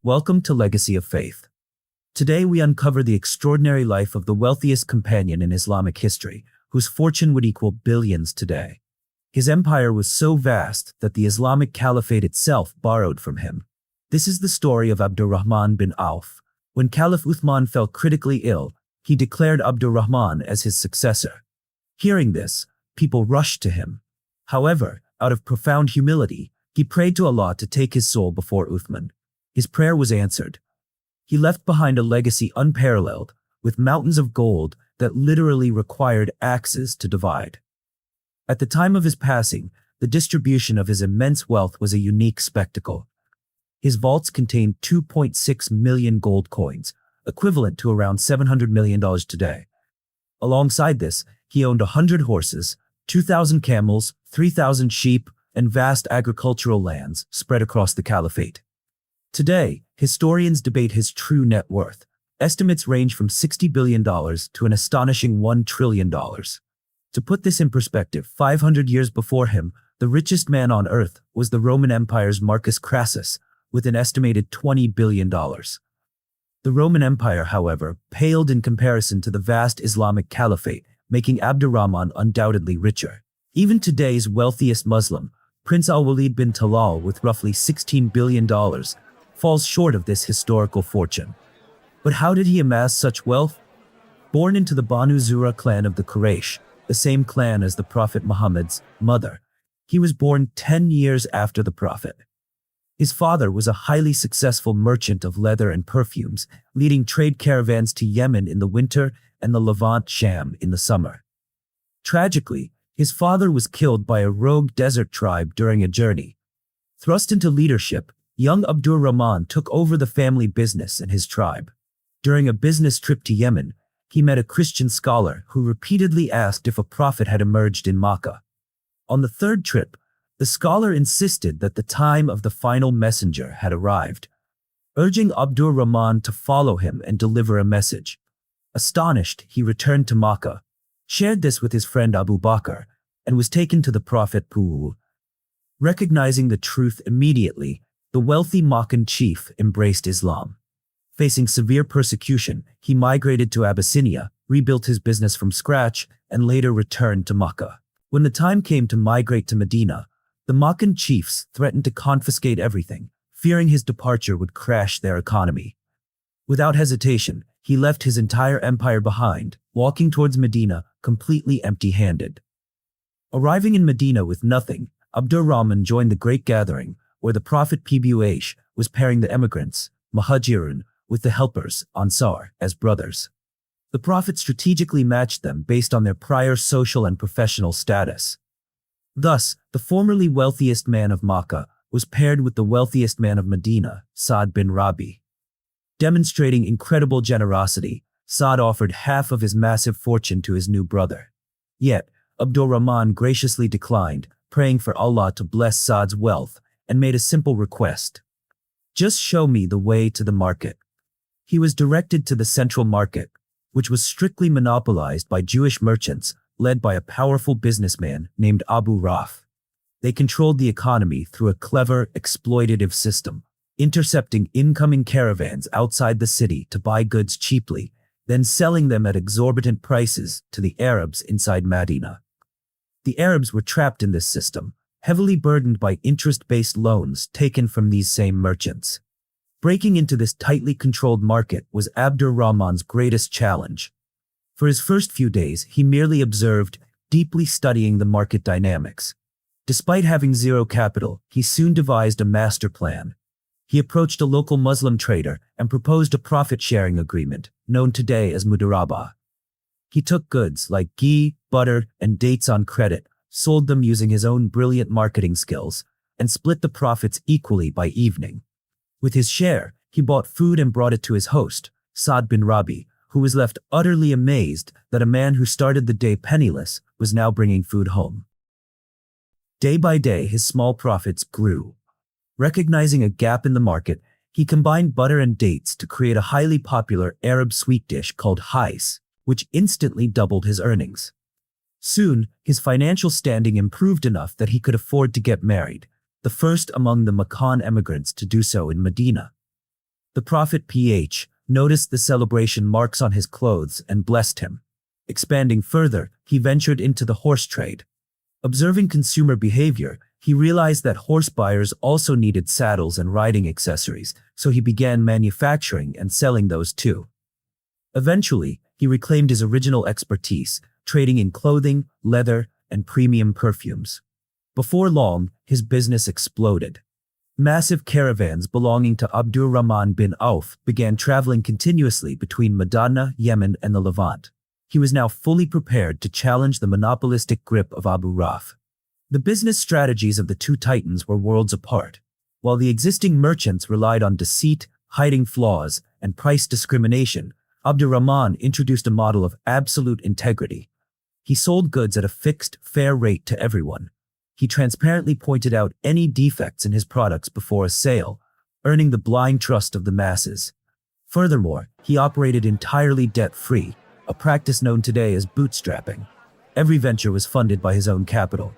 Welcome to Legacy of Faith. Today we uncover the extraordinary life of the wealthiest companion in Islamic history, whose fortune would equal billions today. His empire was so vast that the Islamic Caliphate itself borrowed from him. This is the story of Abdur Rahman bin Auf. When Caliph Uthman fell critically ill, he declared Abdur Rahman as his successor. Hearing this, people rushed to him. However, out of profound humility, he prayed to Allah to take his soul before Uthman. His prayer was answered. He left behind a legacy unparalleled, with mountains of gold that literally required axes to divide. At the time of his passing, the distribution of his immense wealth was a unique spectacle. His vaults contained 2.6 million gold coins, equivalent to around $700 million today. Alongside this, he owned 100 horses, 2,000 camels, 3,000 sheep, and vast agricultural lands spread across the caliphate. Today, historians debate his true net worth. Estimates range from $60 billion to an astonishing $1 trillion. To put this in perspective, 500 years before him, the richest man on earth was the Roman Empire's Marcus Crassus, with an estimated $20 billion. The Roman Empire, however, paled in comparison to the vast Islamic Caliphate, making Abdur Rahman undoubtedly richer. Even today's wealthiest Muslim, Prince Al-Walid bin Talal, with roughly $16 billion, falls short of this historical fortune. But how did he amass such wealth? Born into the Banu Zura clan of the Quraysh, the same clan as the Prophet Muhammad's mother, he was born 10 years after the Prophet. His father was a highly successful merchant of leather and perfumes, leading trade caravans to Yemen in the winter and the Levant Sham in the summer. Tragically, his father was killed by a rogue desert tribe during a journey. Thrust into leadership, young Abdur Rahman took over the family business and his tribe. During a business trip to Yemen, he met a Christian scholar who repeatedly asked if a prophet had emerged in Makkah. On the third trip, the scholar insisted that the time of the final messenger had arrived, urging Abdur Rahman to follow him and deliver a message. Astonished, he returned to Makkah, shared this with his friend Abu Bakr, and was taken to the Prophet PBUH. Recognizing the truth immediately, the wealthy Meccan chief embraced Islam. Facing severe persecution, he migrated to Abyssinia, rebuilt his business from scratch, and later returned to Makkah. When the time came to migrate to Medina, the Meccan chiefs threatened to confiscate everything, fearing his departure would crash their economy. Without hesitation, he left his entire empire behind, walking towards Medina completely empty-handed. Arriving in Medina with nothing, Abdur Rahman joined the Great Gathering, where the Prophet PBUH was pairing the emigrants, Muhajirun, with the helpers, Ansar, as brothers. The Prophet strategically matched them based on their prior social and professional status. Thus, the formerly wealthiest man of Makkah was paired with the wealthiest man of Medina, Sa'd bin Rabi. Demonstrating incredible generosity, Sa'd offered half of his massive fortune to his new brother. Yet, Abdur Rahman graciously declined, praying for Allah to bless Sa'd's wealth, and made a simple request. Just show me the way to the market. He was directed to the central market, which was strictly monopolized by Jewish merchants, led by a powerful businessman named Abu Raf. They controlled the economy through a clever, exploitative system, intercepting incoming caravans outside the city to buy goods cheaply, then selling them at exorbitant prices to the Arabs inside Madinah. The Arabs were trapped in this system, heavily burdened by interest-based loans taken from these same merchants. Breaking into this tightly controlled market was Abdur Rahman's greatest challenge. For his first few days, he merely observed, deeply studying the market dynamics. Despite having zero capital, he soon devised a master plan. He approached a local Muslim trader and proposed a profit-sharing agreement, known today as Mudarabah. He took goods like ghee, butter, and dates on credit, sold them using his own brilliant marketing skills, and split the profits equally by evening. With his share, he bought food and brought it to his host, Sa'd bin Rabi, who was left utterly amazed that a man who started the day penniless was now bringing food home. Day by day, his small profits grew. Recognizing a gap in the market, he combined butter and dates to create a highly popular Arab sweet dish called hais, which instantly doubled his earnings. Soon, his financial standing improved enough that he could afford to get married, the first among the Meccan emigrants to do so in Medina. The Prophet PH noticed the celebration marks on his clothes and blessed him. Expanding further, he ventured into the horse trade. Observing consumer behavior, he realized that horse buyers also needed saddles and riding accessories, so he began manufacturing and selling those too. Eventually, he reclaimed his original expertise, trading in clothing, leather, and premium perfumes. Before long, his business exploded. Massive caravans belonging to Abdur Rahman bin Auf began traveling continuously between Madinah, Yemen, and the Levant. He was now fully prepared to challenge the monopolistic grip of Abu Raf. The business strategies of the two titans were worlds apart. While the existing merchants relied on deceit, hiding flaws, and price discrimination, Abdur Rahman introduced a model of absolute integrity. He sold goods at a fixed, fair rate to everyone. He transparently pointed out any defects in his products before a sale, earning the blind trust of the masses. Furthermore, he operated entirely debt-free, a practice known today as bootstrapping. Every venture was funded by his own capital.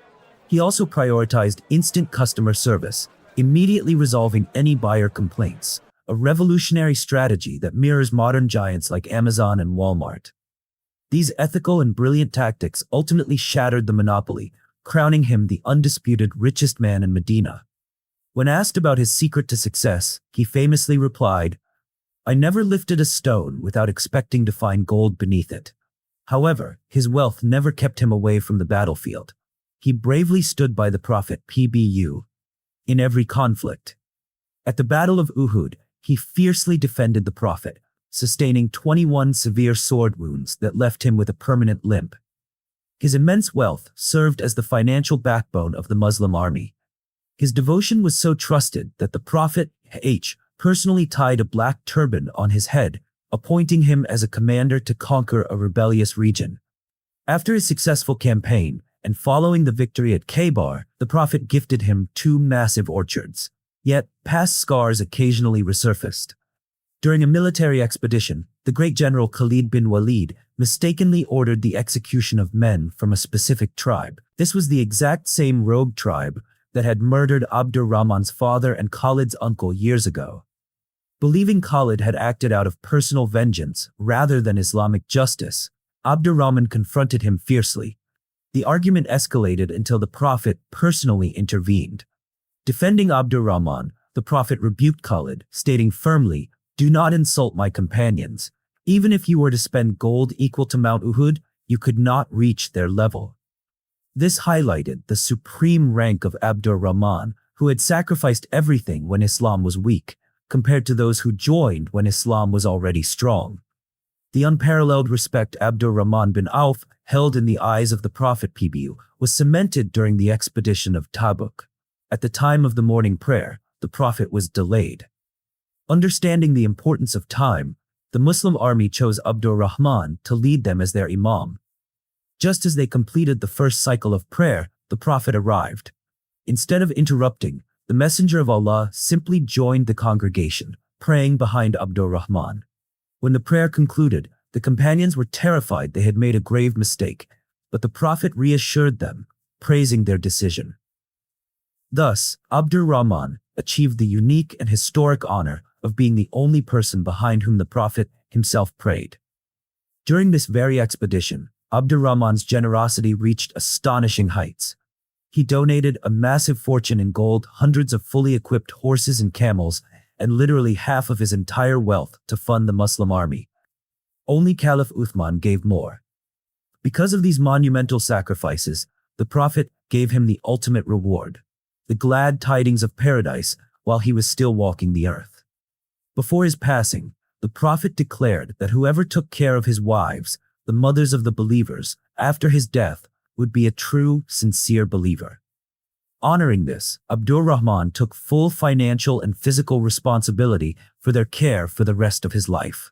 He also prioritized instant customer service, immediately resolving any buyer complaints, a revolutionary strategy that mirrors modern giants like Amazon and Walmart. These ethical and brilliant tactics ultimately shattered the monopoly, crowning him the undisputed richest man in Medina. When asked about his secret to success, he famously replied, "I never lifted a stone without expecting to find gold beneath it." However, his wealth never kept him away from the battlefield. He bravely stood by the Prophet PBUH in every conflict. At the Battle of Uhud, he fiercely defended the Prophet, sustaining 21 severe sword wounds that left him with a permanent limp. His immense wealth served as the financial backbone of the Muslim army. His devotion was so trusted that the Prophet personally tied a black turban on his head, appointing him as a commander to conquer a rebellious region. After his successful campaign, and following the victory at Khaybar, the Prophet gifted him 2 massive orchards. Yet, past scars occasionally resurfaced. During a military expedition, the great general Khalid bin Walid mistakenly ordered the execution of men from a specific tribe. This was the exact same rogue tribe that had murdered Abdur Rahman's father and Khalid's uncle years ago. Believing Khalid had acted out of personal vengeance rather than Islamic justice, Abdur Rahman confronted him fiercely. The argument escalated until the Prophet personally intervened. Defending Abdur Rahman, the Prophet rebuked Khalid, stating firmly, "Do not insult my companions. Even if you were to spend gold equal to Mount Uhud, you could not reach their level." This highlighted the supreme rank of Abdur Rahman, who had sacrificed everything when Islam was weak, compared to those who joined when Islam was already strong. The unparalleled respect Abdur Rahman bin Auf held in the eyes of the Prophet PBUH was cemented during the expedition of Tabuk. At the time of the morning prayer, the Prophet was delayed. Understanding the importance of time, the Muslim army chose Abdur Rahman to lead them as their imam. Just as they completed the first cycle of prayer, the Prophet arrived. Instead of interrupting, the Messenger of Allah simply joined the congregation, praying behind Abdur Rahman. When the prayer concluded, the companions were terrified they had made a grave mistake, but the Prophet reassured them, praising their decision. Thus, Abdur Rahman achieved the unique and historic honor of being the only person behind whom the Prophet himself prayed. During this very expedition, Abdur Rahman's generosity reached astonishing heights. He donated a massive fortune in gold, hundreds of fully equipped horses and camels, and literally half of his entire wealth to fund the Muslim army. Only Caliph Uthman gave more. Because of these monumental sacrifices, the Prophet gave him the ultimate reward, the glad tidings of paradise while he was still walking the earth. Before his passing, the Prophet declared that whoever took care of his wives, the mothers of the believers, after his death, would be a true, sincere believer. Honoring this, Abdur Rahman took full financial and physical responsibility for their care for the rest of his life.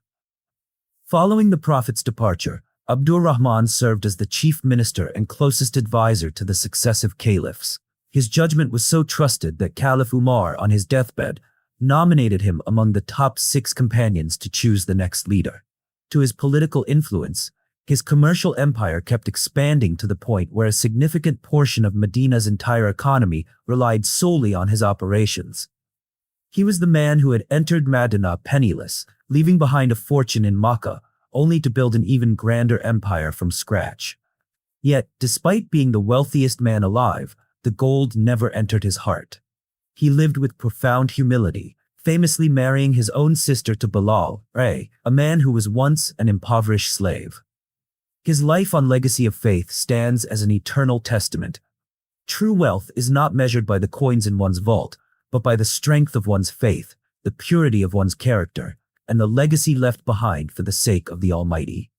Following the Prophet's departure, Abdur Rahman served as the chief minister and closest advisor to the successive caliphs. His judgment was so trusted that Caliph Umar, on his deathbed, nominated him among the top 6 companions to choose the next leader. To his political influence, his commercial empire kept expanding to the point where a significant portion of Medina's entire economy relied solely on his operations. He was the man who had entered Madinah penniless, leaving behind a fortune in Makkah, only to build an even grander empire from scratch. Yet, despite being the wealthiest man alive, the gold never entered his heart. He lived with profound humility, famously marrying his own sister to Bilal, a man who was once an impoverished slave. His life on legacy of faith stands as an eternal testament. True wealth is not measured by the coins in one's vault, but by the strength of one's faith, the purity of one's character, and the legacy left behind for the sake of the Almighty.